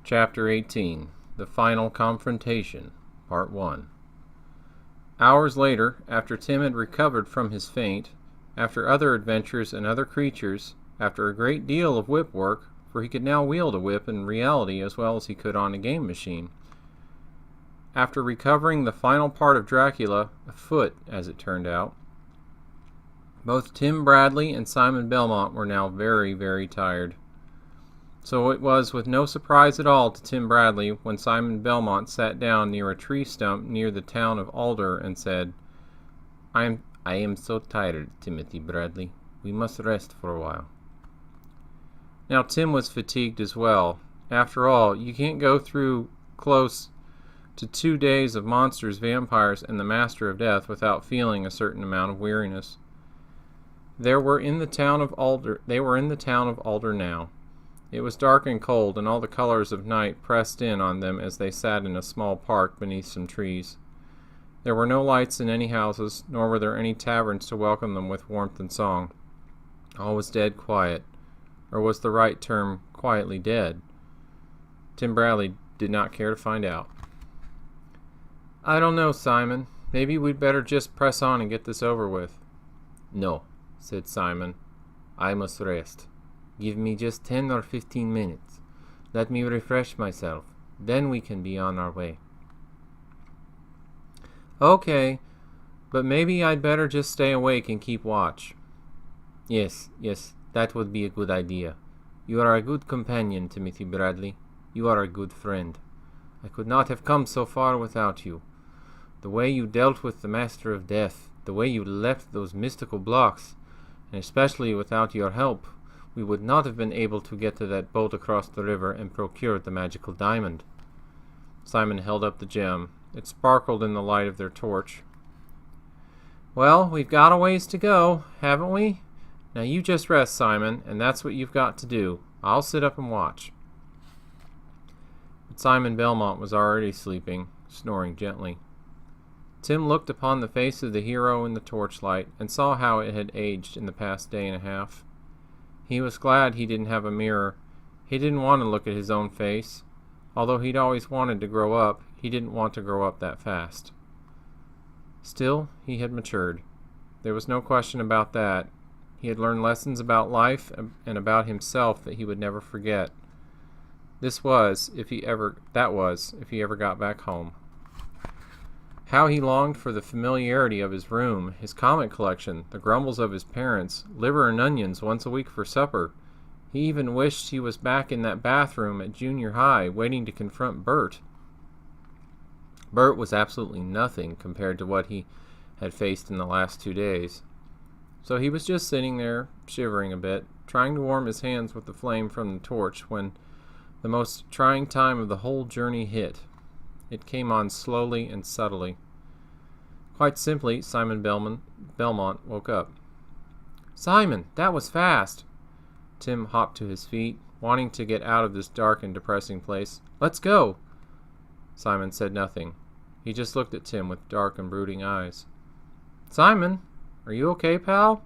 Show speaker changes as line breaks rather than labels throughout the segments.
Chapter 18. The Final Confrontation, Part 1. Hours later, after Tim had recovered from his faint, after other adventures and other creatures, after a great deal of whip work, for he could now wield a whip in reality as well as he could on a game machine, after recovering the final part of Dracula, a foot, as it turned out, both Tim Bradley and Simon Belmont were now very, very tired. So it was with no surprise at all to Tim Bradley when Simon Belmont sat down near a tree stump near the town of Alder and said, I am so tired, Timothy Bradley. We must rest for a while. Now Tim was fatigued as well. After all, you can't go through close to 2 days of monsters, vampires, and the Master of Death without feeling a certain amount of weariness. They were in the town of Alder now. It was dark and cold, and all the colors of night pressed in on them as they sat in a small park beneath some trees. There were no lights in any houses, nor were there any taverns to welcome them with warmth and song. All was dead quiet, or was the right term quietly dead? Tim Bradley did not care to find out. I don't know, Simon. Maybe we'd better just press on and get this over with. No, said Simon. I must rest. Give me just 10 or 15 minutes. Let me refresh myself. Then we can be on our way. Okay, but maybe I'd better just stay awake and keep watch. Yes, that would be a good idea. You are a good companion, Timothy Bradley. You are a good friend. I could not have come so far without you. The way you dealt with the Master of Death, the way you left those mystical blocks, and especially without your help, we would not have been able to get to that boat across the river and procure the magical diamond. Simon held up the gem. It sparkled in the light of their torch. Well, we've got a ways to go, haven't we? Now you just rest, Simon, and that's what you've got to do. I'll sit up and watch. But Simon Belmont was already sleeping, snoring gently. Tim looked upon the face of the hero in the torchlight and saw how it had aged in the past day and a half. He was glad he didn't have a mirror. He didn't want to look at his own face. Although he'd always wanted to grow up, he didn't want to grow up that fast. Still, he had matured. There was no question about that. He had learned lessons about life and about himself that he would never forget. That was, if he ever got back home. How he longed for the familiarity of his room, his comic collection, the grumbles of his parents, liver and onions once a week for supper. He even wished he was back in that bathroom at junior high, waiting to confront Bert. Bert was absolutely nothing compared to what he had faced in the last 2 days. So he was just sitting there, shivering a bit, trying to warm his hands with the flame from the torch when the most trying time of the whole journey hit. It came on slowly and subtly. Quite simply, Simon Belmont woke up. Simon, that was fast! Tim hopped to his feet, wanting to get out of this dark and depressing place. Let's go! Simon said nothing. He just looked at Tim with dark and brooding eyes. Simon, are you okay, pal?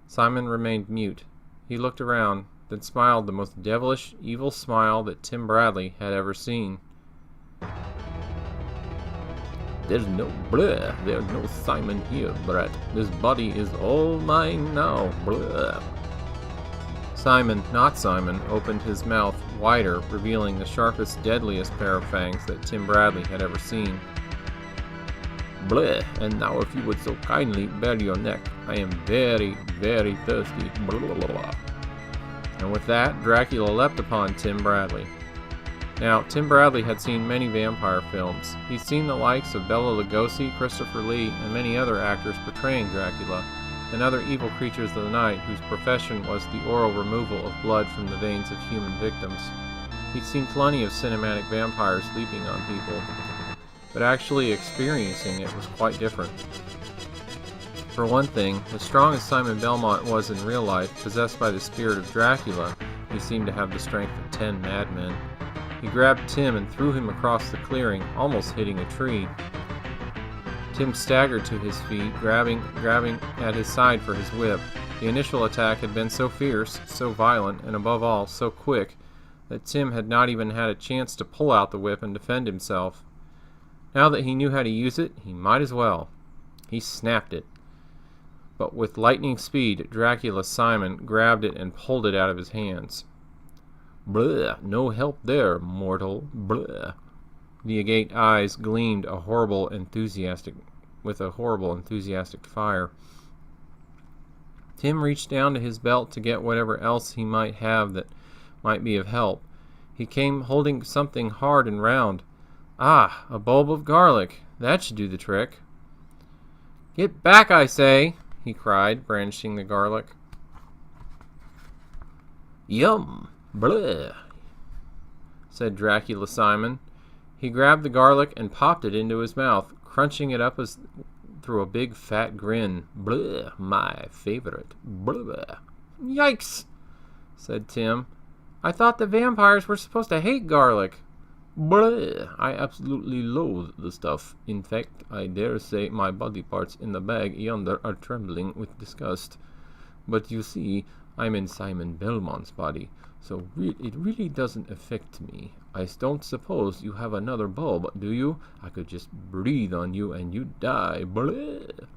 Simon remained mute. He looked around, then smiled the most devilish, evil smile that Tim Bradley had ever seen. There's no Simon here, Brett. This body is all mine now, blah. Simon, not Simon, opened his mouth wider, revealing the sharpest, deadliest pair of fangs that Tim Bradley had ever seen. Bleh, and now if you would so kindly bare your neck, I am very, very thirsty, blah, blah, blah, blah. And with that, Dracula leapt upon Tim Bradley. Now, Tim Bradley had seen many vampire films. He'd seen the likes of Bela Lugosi, Christopher Lee, and many other actors portraying Dracula, and other evil creatures of the night whose profession was the oral removal of blood from the veins of human victims. He'd seen plenty of cinematic vampires leaping on people, but actually experiencing it was quite different. For one thing, as strong as Simon Belmont was in real life, possessed by the spirit of Dracula, he seemed to have the strength of 10 madmen. He grabbed Tim and threw him across the clearing, almost hitting a tree. Tim staggered to his feet, grabbing at his side for his whip. The initial attack had been so fierce, so violent, and above all, so quick, that Tim had not even had a chance to pull out the whip and defend himself. Now that he knew how to use it, he might as well. He snapped it. But with lightning speed, Dracula Simon grabbed it and pulled it out of his hands. "Bleh, no help there, mortal, bleh." The agate eyes gleamed with a horrible, enthusiastic fire. Tim reached down to his belt to get whatever else he might have that might be of help. He came holding something hard and round. Ah, a bulb of garlic. That should do the trick. "Get back, I say!" he cried, brandishing the garlic. "Yum! Bleh!" said Dracula Simon. He grabbed the garlic and popped it into his mouth, crunching it up through a big fat grin. "Bleh! My favorite! Bleh!" "Yikes!" said Tim. "I thought the vampires were supposed to hate garlic." "Bleh! I absolutely loathe the stuff. In fact, I dare say my body parts in the bag yonder are trembling with disgust. But you see, I'm in Simon Belmont's body, so it really doesn't affect me. I don't suppose you have another bulb, do you? I could just breathe on you and you'd die. Bleh!"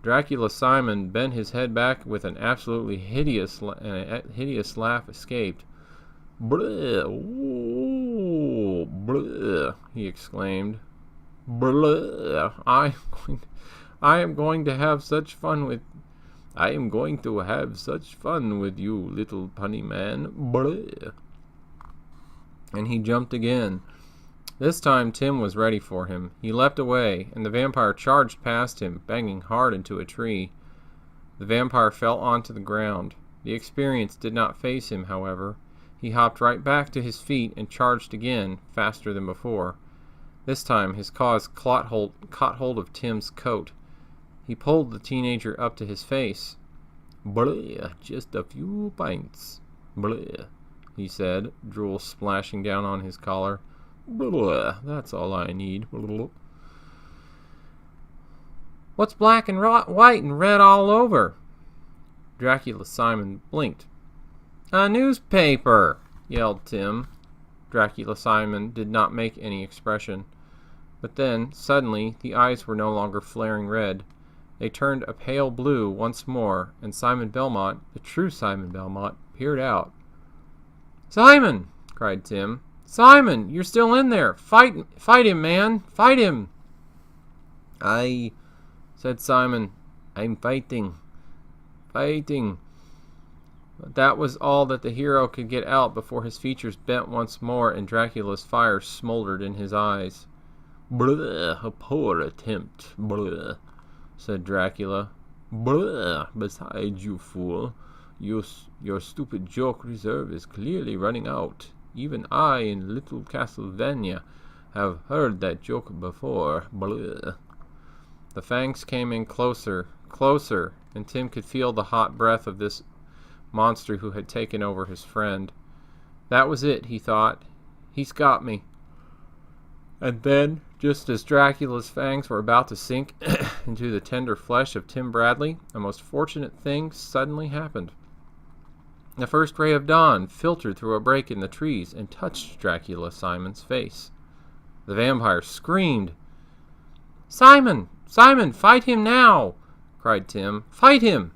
Dracula Simon bent his head back with an absolutely hideous laugh escaped. "Bleh! Oh, bleh!" he exclaimed. "Bleh! I am going to have such fun with you, little punny man. Bleh!" And he jumped again. This time Tim was ready for him. He leapt away, and the vampire charged past him, banging hard into a tree. The vampire fell onto the ground. The experience did not faze him, however. He hopped right back to his feet and charged again, faster than before. This time his claws caught hold of Tim's coat. He pulled the teenager up to his face. "Bleh, just a few pints. Bleh," he said, drool splashing down on his collar. "Bleh, that's all I need. Bleh." "What's black and white and red all over?" Dracula Simon blinked. "A newspaper!" yelled Tim. Dracula Simon did not make any expression. But then, suddenly, the eyes were no longer flaring red. They turned a pale blue once more, and Simon Belmont, the true Simon Belmont, peered out. "Simon!" cried Tim. "Simon, you're still in there! Fight him, man! Fight him!" "Aye," said Simon. "I'm fighting. But that was all that the hero could get out before his features bent once more and Dracula's fire smoldered in his eyes. "Bleh, a poor attempt, bleh," said Dracula. "Bleh, besides, you fool, your stupid joke reserve is clearly running out. Even I in little CastleVania have heard that joke before. Bleh." The fangs came in closer, and Tim could feel the hot breath of this monster who had taken over his friend. That was it, he thought. He's got me. And then, just as Dracula's fangs were about to sink into the tender flesh of Tim Bradley, a most fortunate thing suddenly happened. The first ray of dawn filtered through a break in the trees and touched Dracula Simon's face. The vampire screamed. "Simon! Simon, fight him now!" cried Tim. "Fight him!"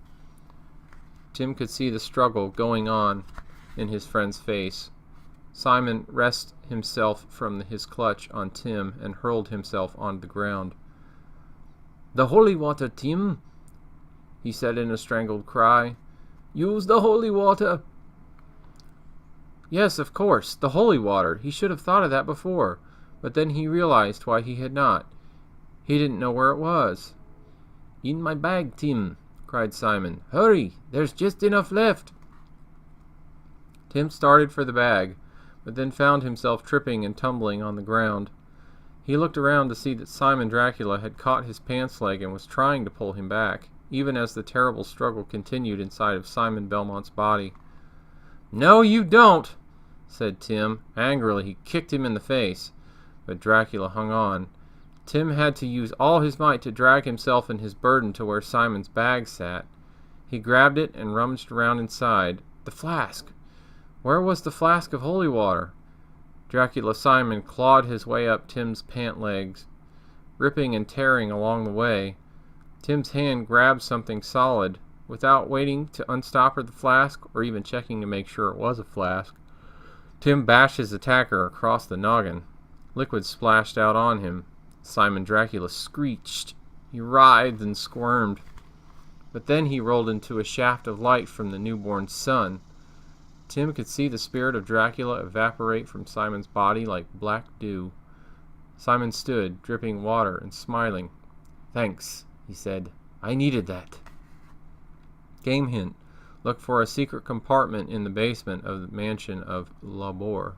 Tim could see the struggle going on in his friend's face. Simon wrested himself from his clutch on Tim and hurled himself on the ground. "The holy water, Tim," he said in a strangled cry. "Use the holy water." Yes, of course, the holy water. He should have thought of that before, but then he realized why he had not. He didn't know where it was. "In my bag, Tim," cried Simon. "Hurry, there's just enough left." Tim started for the bag, but then found himself tripping and tumbling on the ground. He looked around to see that Simon Dracula had caught his pants leg and was trying to pull him back, even as the terrible struggle continued inside of Simon Belmont's body. "No, you don't," said Tim. Angrily, he kicked him in the face, but Dracula hung on. Tim had to use all his might to drag himself and his burden to where Simon's bag sat. He grabbed it and rummaged around inside. The flask! Where was the flask of holy water? Dracula Simon clawed his way up Tim's pant legs, ripping and tearing along the way. Tim's hand grabbed something solid. Without waiting to unstopper the flask, or even checking to make sure it was a flask, Tim bashed his attacker across the noggin. Liquid splashed out on him. Simon Dracula screeched. He writhed and squirmed. But then he rolled into a shaft of light from the newborn sun. Tim could see the spirit of Dracula evaporate from Simon's body like black dew. Simon stood, dripping water and smiling. "Thanks," he said. "I needed that." Game hint. Look for a secret compartment in the basement of the mansion of Labor.